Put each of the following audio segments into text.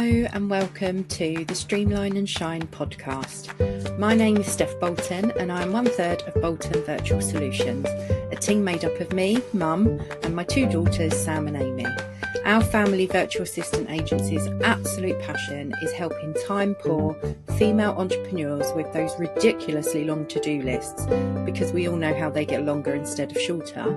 Hello and welcome to the Streamline and Shine podcast. My name is Steff Bolton and I'm 1/3 of Bolton Virtual Solutions, a team made up of me, Mum, and my two daughters, Sam and Amy. Our family virtual assistant agency's absolute passion is helping time-poor female entrepreneurs with those ridiculously long to-do lists, because we all know how they get longer instead of shorter,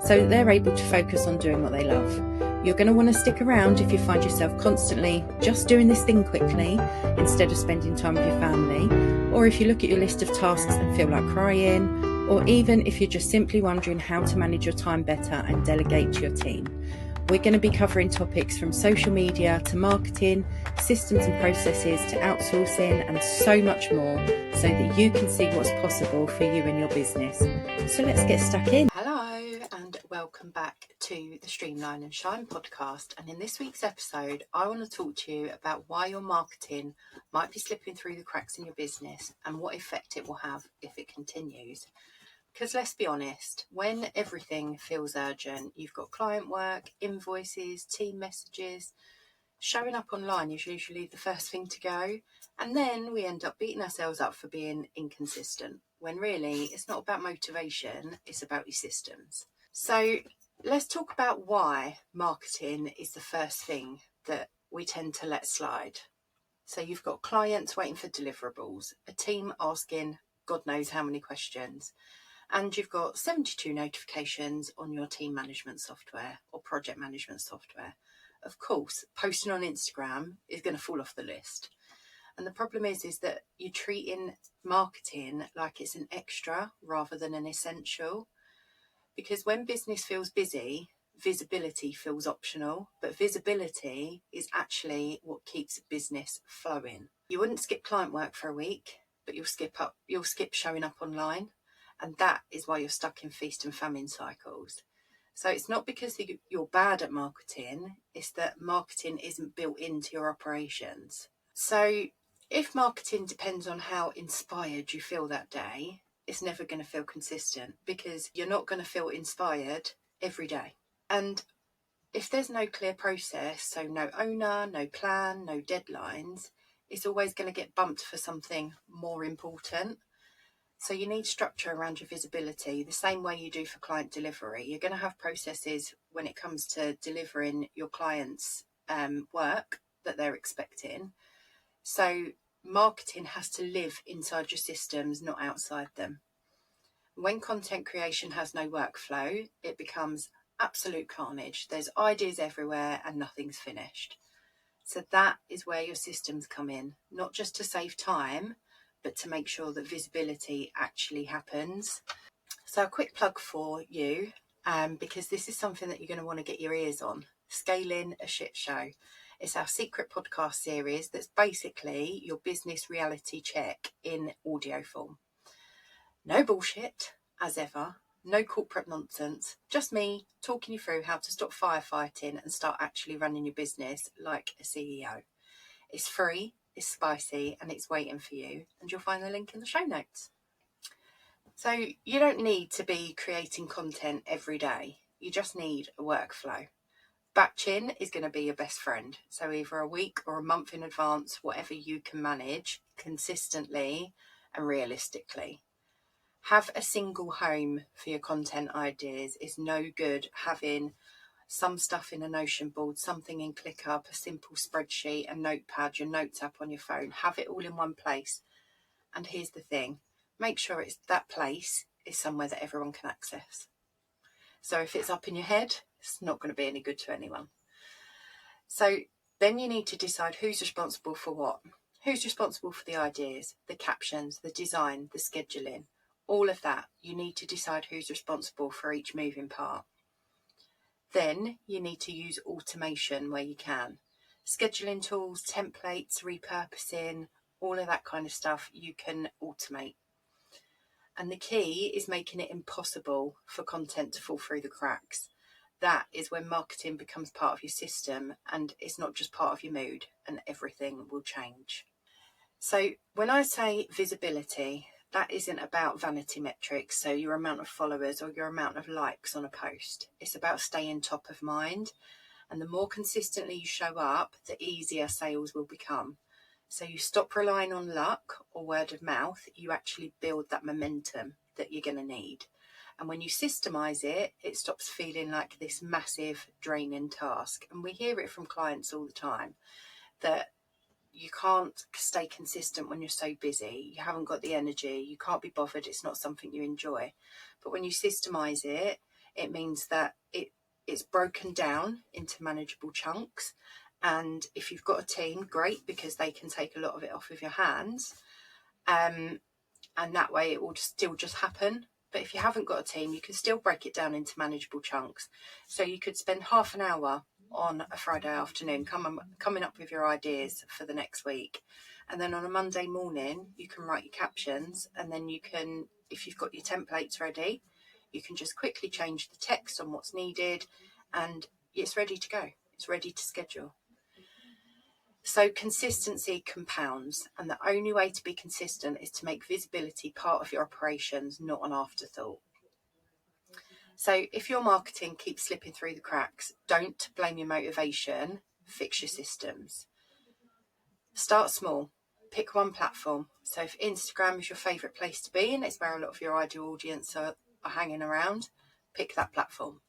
so that they're able to focus on doing what they love. You're going to want to stick around if you find yourself constantly just doing this thing quickly instead of spending time with your family, or if you look at your list of tasks and feel like crying, or even if you're just simply wondering how to manage your time better and delegate to your team. We're going to be covering topics from social media to marketing, systems and processes to outsourcing, and so much more, so that you can see what's possible for you and your business. So let's get stuck in. Hello and welcome back to the Streamline and Shine podcast. And in this week's episode, I want to talk to you about why your marketing might be slipping through the cracks in your business and what effect it will have if it continues. Because let's be honest, when everything feels urgent, you've got client work, invoices, team messages, showing up online is usually the first thing to go. And then we end up beating ourselves up for being inconsistent, when really it's not about motivation, it's about your systems. So let's talk about why marketing is the first thing that we tend to let slide. So you've got clients waiting for deliverables, a team asking God knows how many questions, and you've got 72 notifications on your team management software or project management software. Of course, posting on Instagram is going to fall off the list. And the problem is that you're treating marketing like it's an extra rather than an essential. Because when business feels busy, visibility feels optional, but visibility is actually what keeps business flowing. You wouldn't skip client work for a week, but you'll skip showing up online. And that is why you're stuck in feast and famine cycles. So it's not because you're bad at marketing, it's that marketing isn't built into your operations. So if marketing depends on how inspired you feel that day, it's never going to feel consistent, because you're not going to feel inspired every day. And if there's no clear process, so no owner, no plan, no deadlines, it's always going to get bumped for something more important. So you need structure around your visibility, the same way you do for client delivery. You're going to have processes when it comes to delivering your clients' work that they're expecting. So marketing has to live inside your systems, not outside them. When content creation has no workflow, it becomes absolute carnage. There's ideas everywhere and nothing's finished. So that is where your systems come in, not just to save time, but to make sure that visibility actually happens. So a quick plug for you, because this is something that you're going to want to get your ears on. Scaling a Shit Show. It's our secret podcast series that's basically your business reality check in audio form. No bullshit, as ever. No corporate nonsense. Just me talking you through how to stop firefighting and start actually running your business like a CEO. It's free. It's spicy and it's waiting for you, and you'll find the link in the show notes. So you don't need to be creating content every day. You just need a workflow. Batching is going to be your best friend. So either a week or a month in advance, whatever you can manage consistently and realistically. Have a single home for your content ideas. It's no good having some stuff in a Notion board, something in ClickUp, a simple spreadsheet, a notepad, your notes app on your phone. Have it all in one place. And here's the thing, make sure that place is somewhere that everyone can access. So if it's up in your head, it's not going to be any good to anyone. So then you need to decide who's responsible for what. Who's responsible for the ideas, the captions, the design, the scheduling, all of that. You need to decide who's responsible for each moving part. Then you need to use automation where you can. Scheduling tools, templates, repurposing, all of that kind of stuff you can automate. And the key is making it impossible for content to fall through the cracks. That is when marketing becomes part of your system and it's not just part of your mood, and everything will change. So when I say visibility, that isn't about vanity metrics, so your amount of followers or your amount of likes on a post. It's about staying top of mind. And the more consistently you show up, the easier sales will become. So you stop relying on luck or word of mouth. You actually build that momentum that you're going to need. And when you systemize it, it stops feeling like this massive draining task. And we hear it from clients all the time that you can't stay consistent when you're so busy. You haven't got the energy. You can't be bothered. It's not something you enjoy. But when you systemize it, it means that it's broken down into manageable chunks. And if you've got a team, great, because they can take a lot of it off of your hands. And that way it will still just happen. But if you haven't got a team, you can still break it down into manageable chunks. So you could spend half an hour on a Friday afternoon coming up with your ideas for the next week. And then on a Monday morning, you can write your captions. And then you can, if you've got your templates ready, you can just quickly change the text on what's needed. And it's ready to go. It's ready to schedule. So consistency compounds, and the only way to be consistent is to make visibility part of your operations, not an afterthought. So if your marketing keeps slipping through the cracks, don't blame your motivation, fix your systems. Start small, pick one platform. So if Instagram is your favourite place to be, and it's where a lot of your ideal audience are hanging around, pick that platform.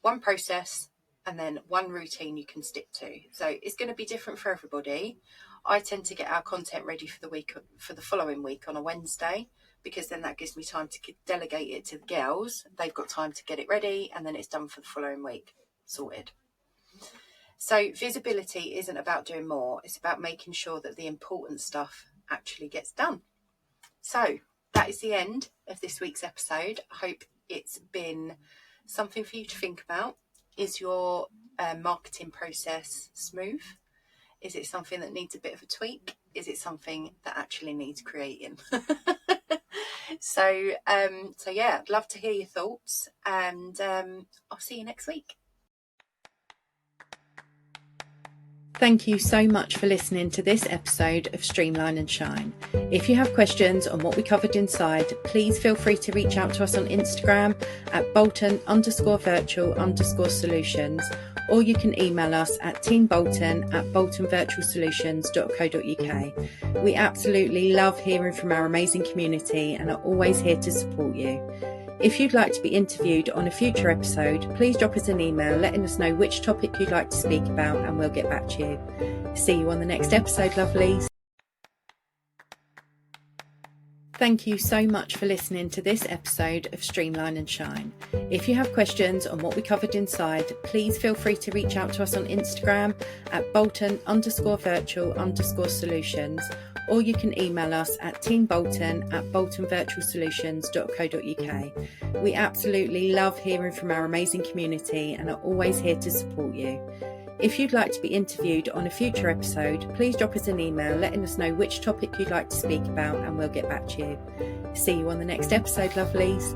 One process, and then one routine you can stick to. So it's going to be different for everybody. I tend to get our content ready for the following week on a Wednesday, because then that gives me time to delegate it to the girls. They've got time to get it ready, and then it's done for the following week. Sorted. So visibility isn't about doing more. It's about making sure that the important stuff actually gets done. So that is the end of this week's episode. I hope it's been something for you to think about. Is your marketing process smooth? Is it something that needs a bit of a tweak? Is it something that actually needs creating? So yeah, I'd love to hear your thoughts, and I'll see you next week. Thank you so much for listening to this episode of Streamline and Shine. If you have questions on what we covered inside, please feel free to reach out to us on Instagram at Bolton_virtual_solutions, or you can email us at teambolton@boltonvirtualsolutions.co.uk. We absolutely love hearing from our amazing community and are always here to support you. If you'd like to be interviewed on a future episode, please drop us an email letting us know which topic you'd like to speak about, and we'll get back to you. See you on the next episode, lovelies. Thank you so much for listening to this episode of Streamline and Shine. If you have questions on what we covered inside, please feel free to reach out to us on Instagram at Bolton_virtual_solutions, or you can email us at teambolton@boltonvirtualsolutions.co.uk. We absolutely love hearing from our amazing community and are always here to support you. If you'd like to be interviewed on a future episode, please drop us an email letting us know which topic you'd like to speak about, and we'll get back to you. See you on the next episode, lovelies.